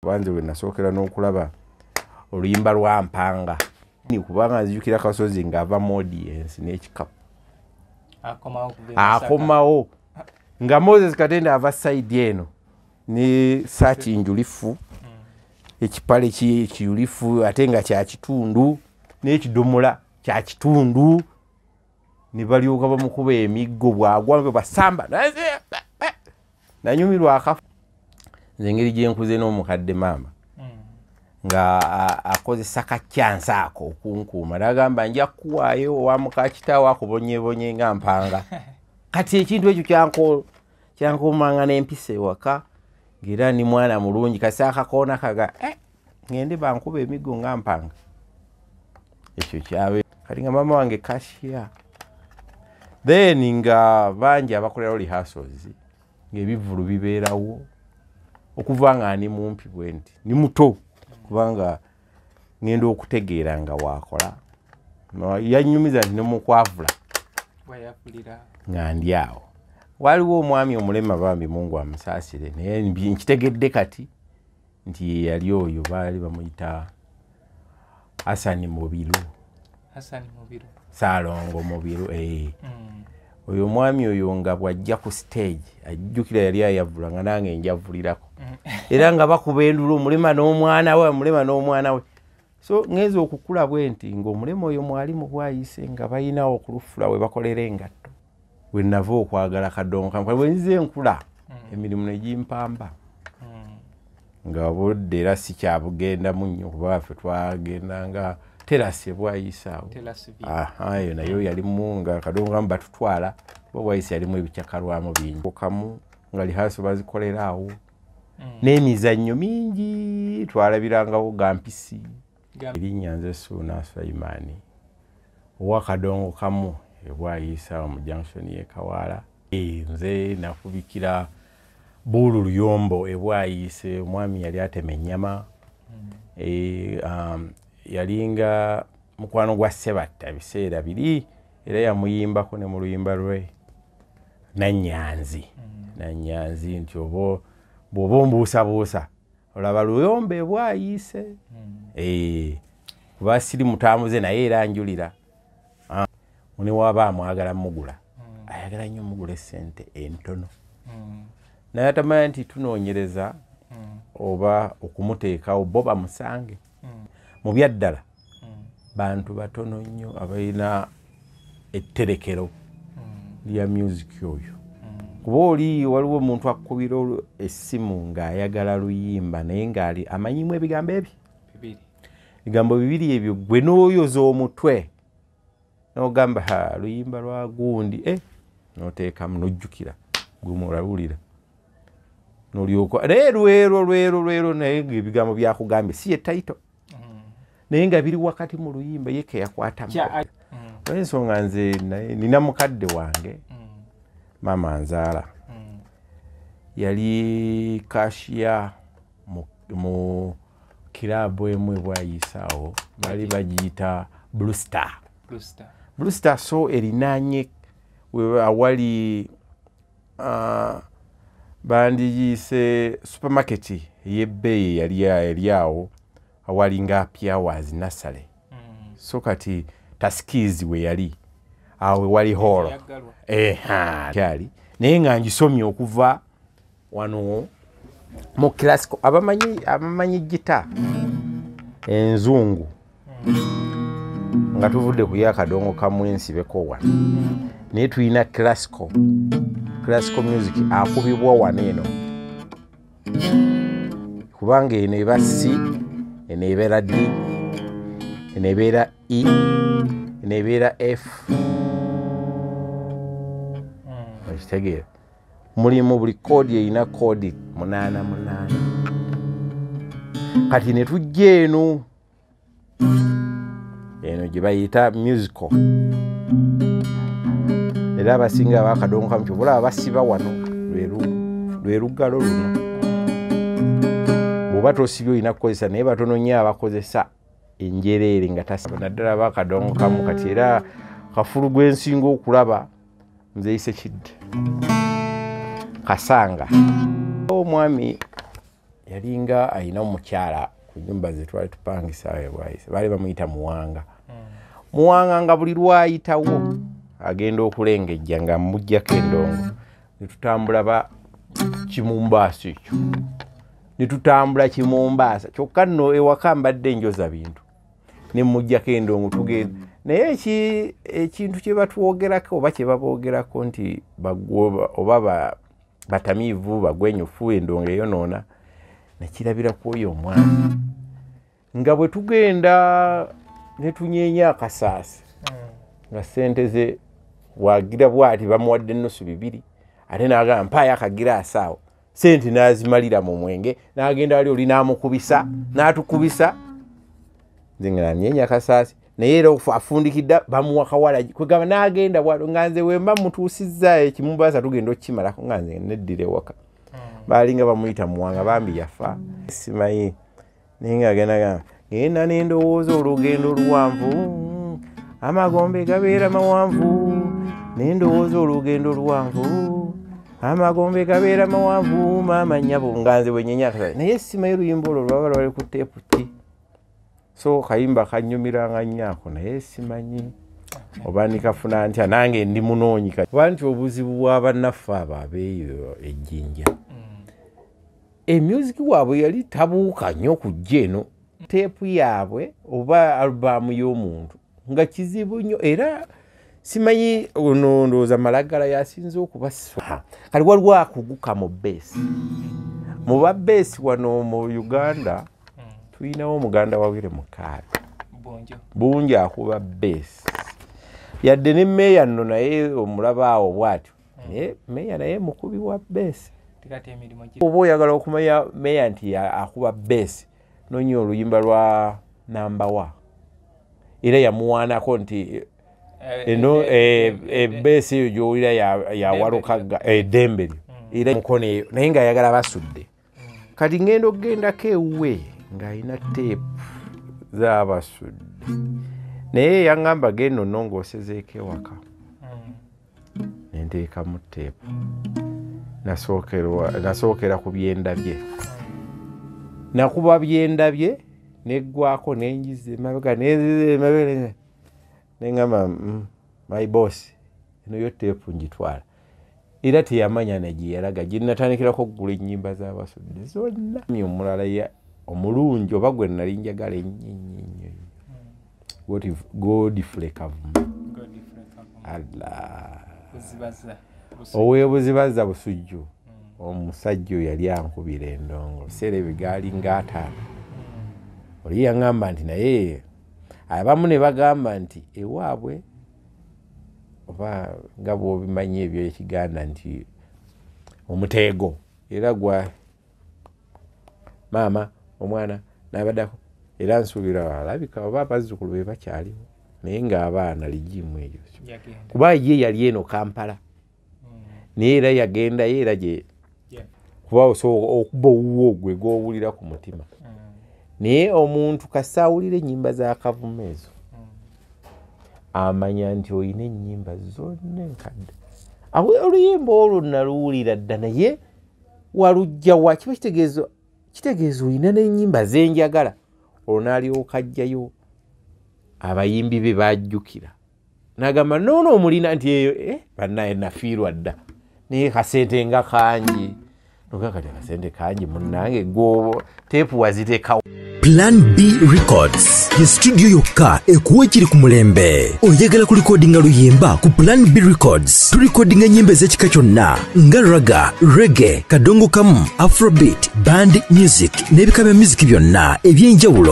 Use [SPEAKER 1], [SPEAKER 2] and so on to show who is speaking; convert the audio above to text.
[SPEAKER 1] Banze we nasookera n'okulaba oluyimba lwa Mpanga ni kubanga nzijukira Kasozi ng'ava mu audience n'ekikapu akomawo nga Moses Katende ava side eno ne saati njulifu ekipale kiyulifu ate nga kya kitundu n'ekidomola kya kitundu ne balyoka bamukuba emiggo bwagwa basamba nanyumirwa akafu nze ngeri gye nkuze n'omukadde maama nga akozesa kakyansa ako okunkuuma n'agamba nja kuwaayo owa mukakitaawo akubonyebonye nga Mpanga kati ekintu ekyo kyankuumanga n'empisa ewaka ng'era ni mwana mulungi kasi akakoona kaga ngende bankuba emiggo nga Mpanga ekyo kyabe kati nga maama wange kashiya then nga bangi abakolerawo rehearsals ng'ebivulu bibeerawo okuva nga ani mumpi bwe nti ni muto kubanga ngenda okutegeera nga waakola yanyumiza nti nemukwavula nga ndi awo waliwo omwami omulema bambi Mungu amusaasire naye nkitegedde kati nti yali oyo baali bamuyita Hassan Mubiru Salongo Mubiru oyo omwami oyo nga bwajja ku stage ajjukira yali ayavula nga nange njavulirako era nga bakuba endulu omulema n'omwana we so ngenza okukula bwe nti ng'omulema oyo mwalimu bwayise nga balinawo okulufula we bakolera engatto we nava okwagala Kadongo bwe nzize enkula emirimu ne gimpamba nga budde era si kyabugendamu nnyo kuba ffe twagendanga terasi bwayisaawo eyo nayo yalimu nga Kadongo batutwala kuba bwayise yalimu ebicyakalwamu bingi kamu nga lihaso bazikolerawo n'emizannyo mingi twalabirangawo gampisi erinnya nze Suuna Sulaiman owa Kadongo kamu ebwayisaawo mu junction y'e Kawaala nze nafubikira Buulu Luyombo ebwayise omwami yali atema ennyama yalinga mukwano gwa Sebatta biseera biri era yamuyimbako ne mu luyimba lwe Nannyanzi nti bw'oba ombuusabuusa olaba Luyombo ebwayise kuba siri mutambuze naye era njulira mune waba amwagala mugula ayagala nnyo mugula essente entono naye atamanya nti tunoonyereza oba okumuteekawo bo bamusange mu byaddala bantu batono nnyo abalina etterekero lya music oyo kuba oli waliwo omuntu akubira essimu ng'ayagala luyimba naye ng'ali amanyimu ebigambo ebyo ebigambo bibiri ebyo gwe n'oyoza omutwe n'ogamba luyimba lwa gundi n'oteekamu n'ojjukira gwe mulawulira n'olyoka naye lwero naye ng'ebigambo byakugambye si ye taito naye nga biri wakati mu luyimba ye ke yakwatamu olw'ensonga nze nina mukadde wange maama anzaala yali kashiya mu kiraabu emu ebwayisaawo bali bagiyita Blue Star so erinaanye awali bandiyise supermarket ey'ebbeeyi yali awo awali nga Happy Hours Nasale so kati Taskizi we yali awe wali hall kyali naye nga ngisomye okuva wano mu classical abamanyi gita enzungu nga tuvudde ku ya Kadongo kamu ensibeko wano naye tulina classical music akubibwa wano eno kubanga eno eba C eno ebeera D eno ebeera E eno ebeera F okitegeera mulimu buli koodi erina koodi 88 kati ne tujja eno gye bayita musical era abasinga aba Kadongo kamu kyobulaba basiba wano lwe luggalo luno bw'oba tosibye olina kukozesa naye batono nnyo abakozesa enjereere nga tasiba naddala aba Kadongo kamu kati era kafulu gwensinga okulaba nze Isekidde Kasanga omwami yalinga ayina omukyala ku nyumba ze twali tupangisa bwayise bali bamuyita Muwanga. Muwanga nga buli lwayitawo agenda okulengejja nga mujjako endongo netutambula ba Kimumbaasa ekyo netutambula Kimumbaasa kyokka nno ewaka mbadde njoza bintu ne mujjako endongo tugenda naye ekintu kye batwogerako oba kye baboogerako nti oba batamiivu bagwenyufu endongo eyonoona nekirabira ku oyo omwana nga bwe tugenda ne tunyeenya akasaasi nga ssente ze wagira bwati bamuwadde ennusu 2 ate n'agamba mpaayo akagiraasi awo ssente n'azimalira mu mwenge n'agenda wali oli n'amukubisa n'atukubisa nze nga nanyeenya akasaasi naye era afundikidde bamuwa kawala kwegamba n'agenda bwalo nga nze wemba mutuusizza Kimumbaasa tugenda okukimalako nga nze neddira ewaka baalinga bamuyita Muwanga bambi yafa simanyi naye nga agenda genda n'endowooza olugendo oluwanvu amagombe gabeera mawanvu n'endowooza olugendo oluwanvu amagombe gabeera mawanvu maama nnyabo nga nze bwennyenya akasaasi naye simanyi luyimba olwo lwaba lwali ku teepu ki so kayimba kanyumiranga nnyako naye simanyi oba nikafuna ntya nange ndi munoonyi kuba nti obuzibu bw'abannaffe abo abeeyo ejjinja emyuziki waabwe yali tabuuka nnyo kujja eno teepu yaabwe oba alubamu y'omuntu nga kizibu nnyo era simanyi ono ndowooza Malagala yasinze okubaswa kali waliwo akuguka mu beesi mu babeesi wano mu Uganda tuyinawo omuganda wawire Mukaabi bungi akuba beesi yadde ne meeya nno naye omulaba awo bw'atyo naye meeya naye mukubi wa beesi oba oyagala okumanya meeya nti akuba beesi noonya oluyimba lwa Nambawa era yamuwaanako nti eno beesi eyo gy'owulira yawalukaga eddembe era mukono eyo naye ng'ayagala basudde kati ngenda okugendako ewuwe ng'alina teepu z'abasudde naye yaŋŋamba genda onnongoosezeeko ewaka nenteekamu teepu nasookera ku byendabye nakuba byendabye neggwako nenjiza emabega neŋŋamba my boss eno yo teepu njitwala era teyamanya negye yalaga gye natandikirako okugula ennyimba z'abasudde zonna omulala omulungi oba gwe nali njagala ennyo Godfrey Kavuma oweebuzibazza Busujju omusajja oyo yali ankubira endongo biseera ebigaali nga 5 oli yaŋŋamba nti naye abamu ne bagamba nti ewaabwe oba nga bw'obimanyi ebyo ekiganda nti omuteego era gwa maama omwana n'abaddako era nsuubira alabika oba abazzukulu be bakyaliwo naye ng'abaana ligimu eyo kuba ye yali eno Kampala naye era yagendayo era gye kuba okuba owuwo gwe gw'owulira ku mutima naye omuntu kasaawulira ennyimba za Kavuma ezo amanya nti olina ennyimba zonna enkadde awo oluyimba olwo naluwulira dda naye walujja wa kiba kitegeeza olina n'ennyimba zenjagala olwo n'alyoka ajjayo abayimbi be bajjukira n'agamba noono omulina nti eyo bannaye nafiirwa dda naye kasente nga kangi nogakati akasente kangi munnange gwo teepu waziteekawo.
[SPEAKER 2] Plan B Records ye studio yokka ekuwa ekiri ku mulembe. Oyagala ku recordinga luyimba ku Plan B Records turecordinga ennyimba ez'ekika kyonna nga raga, reggae, kadongo kamu, afrobeat, band music n'ebika bya music byonna eby'enjawulo.